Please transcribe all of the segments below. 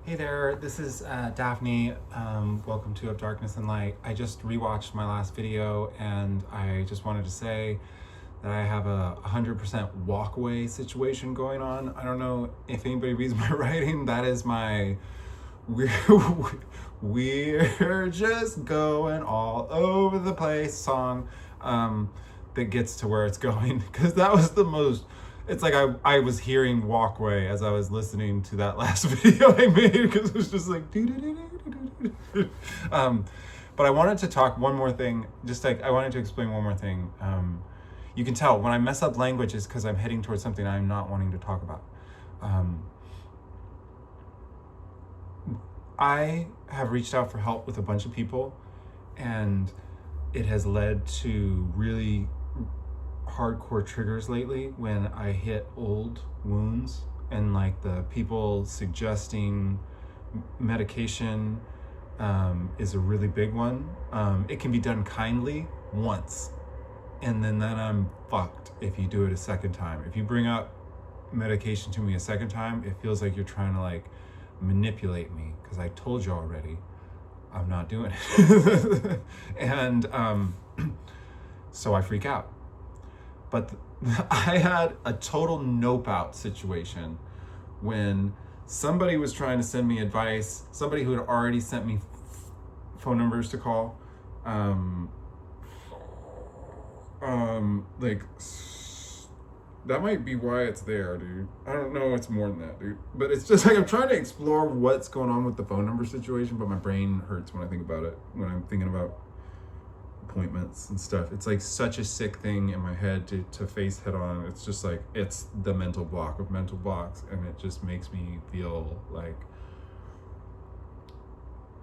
Hey there, this is Daphne. Welcome to Of Darkness and Light. I just rewatched my last video and I just wanted to say that I have a 100% walkway situation going on. I don't know if anybody reads my writing. That is my we're, we're just going all over the place song that gets to where it's going, because that was the most. It's like I was hearing walkway as I was listening to that last video I made, because it was just like but I wanted to talk one more thing, just like I wanted to explain one more thing. You can tell when I mess up language is because I'm heading towards something I'm not wanting to talk about. I have reached out for help with a bunch of people, and it has led to really hardcore triggers lately when I hit old wounds, and like the people suggesting medication is a really big one. It can be done kindly once, and then I'm fucked if you do it a second time. If you bring up medication to me a second time, it feels like you're trying to like manipulate me, because I told you already I'm not doing it. And so I freak out. But I had a total nope out situation when somebody was trying to send me advice, somebody who had already sent me phone numbers to call. Like, that might be why it's there, dude. I don't know, it's more than that, dude. But it's just like I'm trying to explore what's going on with the phone number situation, but my brain hurts when I think about it, when I'm thinking about appointments and stuff. It's like such a sick thing in my head to face head on. It's just like, it's the mental block of mental blocks, and it just makes me feel like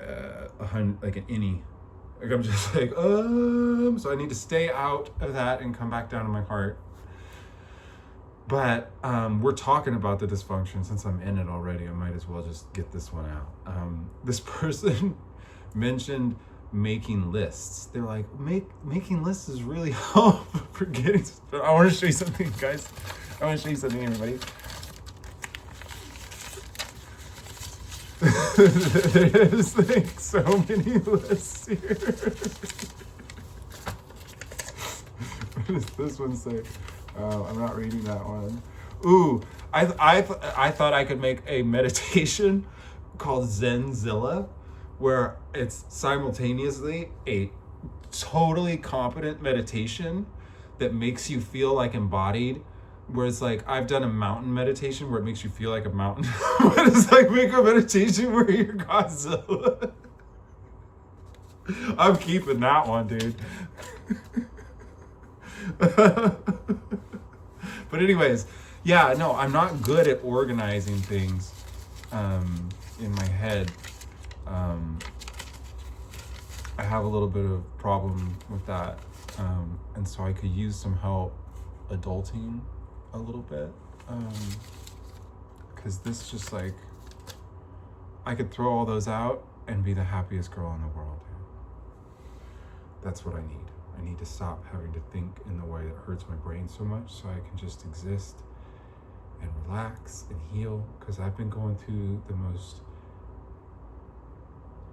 like an innie. Like I'm just like, so I need to stay out of that and come back down to my heart. But we're talking about the dysfunction. Since I'm in it already, I might as well just get this one out. This person mentioned making lists. They're like, making lists is really helpful for getting started. I want to show you something, guys. I want to show you something, everybody. There's like so many lists here. What does this one say? I'm not reading that one. Ooh, I thought I could make a meditation called Zenzilla, where it's simultaneously a totally competent meditation that makes you feel like embodied. Where it's like, I've done a mountain meditation where it makes you feel like a mountain. But it's like, make a meditation where you're Godzilla. I'm keeping that one, dude. But anyways, yeah, no, I'm not good at organizing things in my head. I have a little bit of problem with that, and so I could use some help adulting a little bit, because this just like, I could throw all those out and be the happiest girl in the world. That's what I need. I need to stop having to think in the way that hurts my brain so much, so I can just exist and relax and heal, because I've been going through the most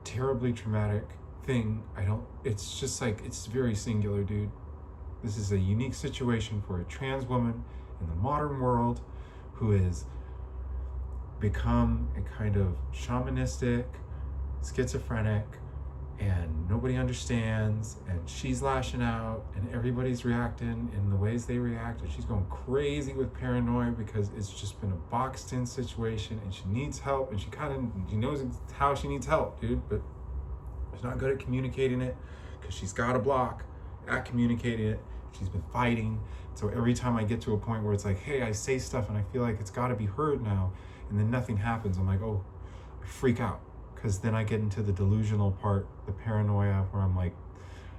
terribly traumatic thing. It's just like, it's very singular, dude. This is a unique situation for a trans woman in the modern world who has become a kind of shamanistic, schizophrenic, and nobody understands, and she's lashing out, and everybody's reacting in the ways they react, and she's going crazy with paranoia because it's just been a boxed in situation, and she needs help, and she knows how she needs help, dude, but she's not good at communicating it because she's got a block at communicating it. She's been fighting. So every time I get to a point where it's like, hey, I say stuff and I feel like it's got to be heard now, and then nothing happens, I'm like, oh, I freak out. Because then I get into the delusional part, the paranoia, where I'm like,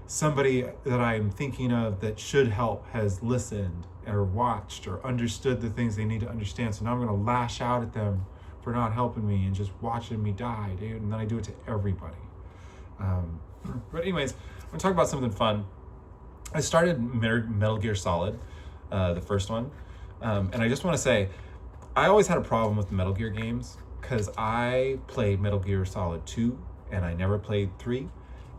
somebody that I'm thinking of that should help has listened or watched or understood the things they need to understand. So now I'm going to lash out at them for not helping me and just watching me die, dude. And then I do it to everybody. But anyways, I'm going to talk about something fun. I started Metal Gear Solid, the first one. And I just want to say, I always had a problem with the Metal Gear games. because I played Metal Gear Solid 2 and I never played 3.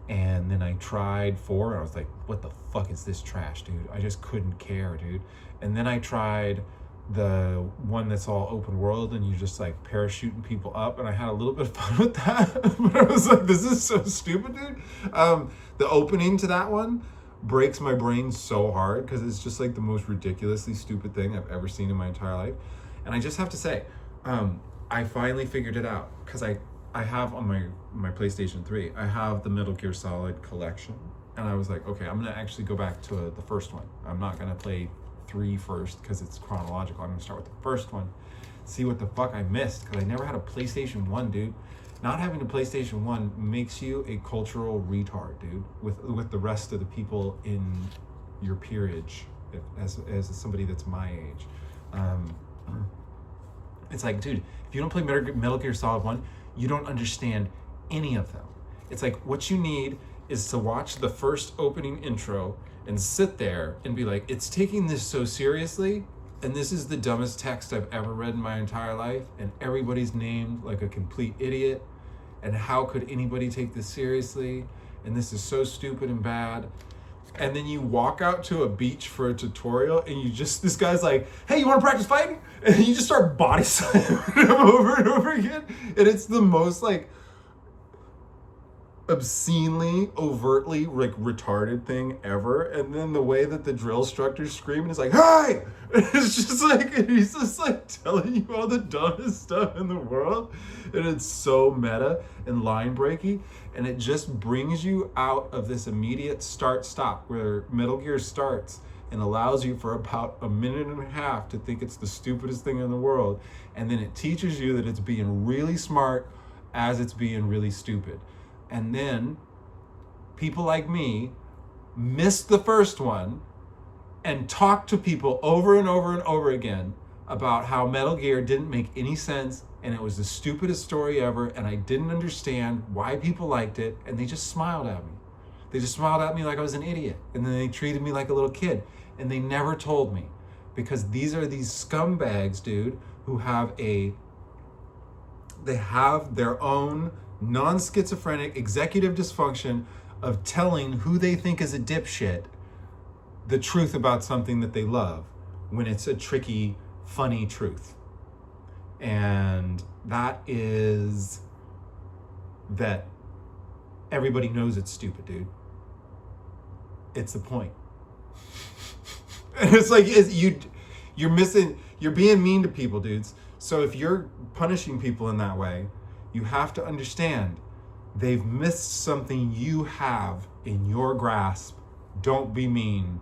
And then I tried 4 and I was like, what the fuck is this trash, dude? I just couldn't care, dude. And then I tried the one that's all open world and you just like parachuting people up, and I had a little bit of fun with that. But I was like, this is so stupid, dude. The opening to that one breaks my brain so hard because it's just like the most ridiculously stupid thing I've ever seen in my entire life. And I just have to say, I finally figured it out because I have on my PlayStation 3, I have the Metal Gear Solid collection. And I was like, okay, I'm going to actually go back to the first one. I'm not going to play 3 first because it's chronological. I'm going to start with the first one, see what the fuck I missed, because I never had a PlayStation 1, dude. Not having a PlayStation 1 makes you a cultural retard, dude, with the rest of the people in your peerage, as somebody that's my age. It's like, dude, if you don't play Metal Gear Solid 1, you don't understand any of them. It's like, what you need is to watch the first opening intro and sit there and be like, it's taking this so seriously, and this is the dumbest text I've ever read in my entire life, and everybody's named like a complete idiot, and how could anybody take this seriously, and this is so stupid and bad. And then you walk out to a beach for a tutorial, and this guy's like, hey, you want to practice fighting? And you just start body slamming him over and over again. And it's the most like obscenely, overtly like retarded thing ever. And then the way that the drill instructor's screaming is like, hey! It's just like, he's just like telling you all the dumbest stuff in the world. And it's so meta and line breaky. And it just brings you out of this immediate start-stop where Metal Gear starts and allows you for about a minute and a half to think it's the stupidest thing in the world. And then it teaches you that it's being really smart as it's being really stupid. And then people like me miss the first one and talk to people over and over and over again about how Metal Gear didn't make any sense and it was the stupidest story ever, and I didn't understand why people liked it, and they just smiled at me. They just smiled at me like I was an idiot, and then they treated me like a little kid, and they never told me, because these are these scumbags, dude, who have their own non-schizophrenic executive dysfunction of telling who they think is a dipshit the truth about something that they love when it's a tricky, funny truth. And that is that everybody knows it's stupid, dude. It's the point. And it's like, you're being mean to people, dudes. So if you're punishing people in that way, you have to understand they've missed something you have in your grasp. Don't be mean.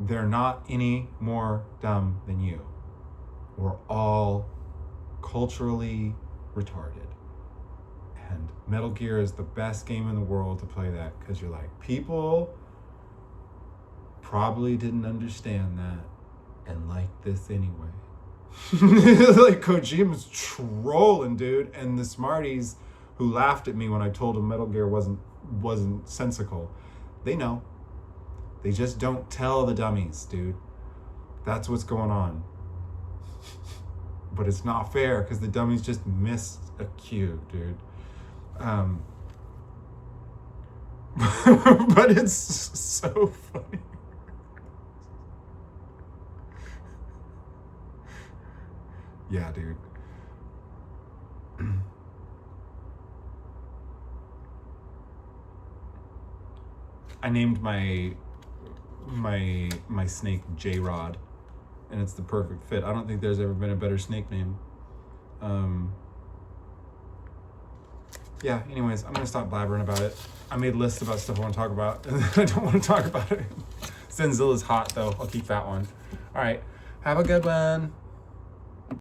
They're not any more dumb than you. We're all culturally retarded. And Metal Gear is the best game in the world to play that, because you're like, people probably didn't understand that and like this anyway. Like Kojima's trolling, dude, and the smarties who laughed at me when I told them Metal Gear wasn't sensical, they know. They just don't tell the dummies, dude. That's what's going on. But it's not fair because the dummies just missed a cue, dude. But it's so funny. Yeah, dude. I named my snake J-Rod, and it's the perfect fit. I don't think there's ever been a better snake name. Yeah, anyways, I'm gonna stop blabbering about it. I made lists about stuff I want to talk about, and I don't want to talk about it. Zenzilla's hot, though. I'll keep that one. All right, have a good one.